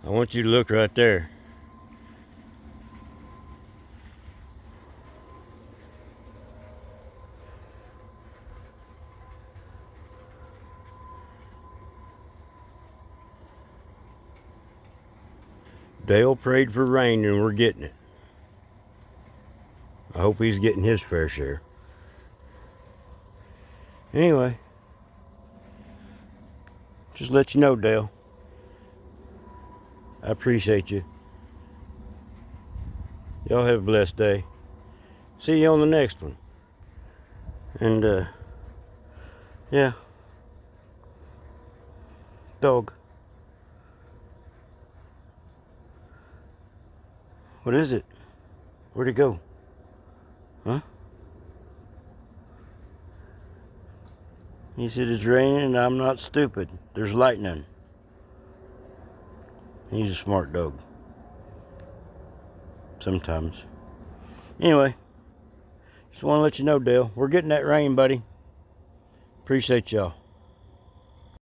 I want you to look right there. Dale prayed for rain and we're getting it. I hope he's getting his fair share. Anyway, just let you know, Dale. I appreciate you. Y'all have a blessed day. See you on the next one. And, yeah. Dog. What is it? Where'd it go? Huh? He said it's raining and I'm not stupid. There's lightning. He's a smart dog. Sometimes. Anyway, just want to let you know, Dale, we're getting that rain, buddy. Appreciate y'all.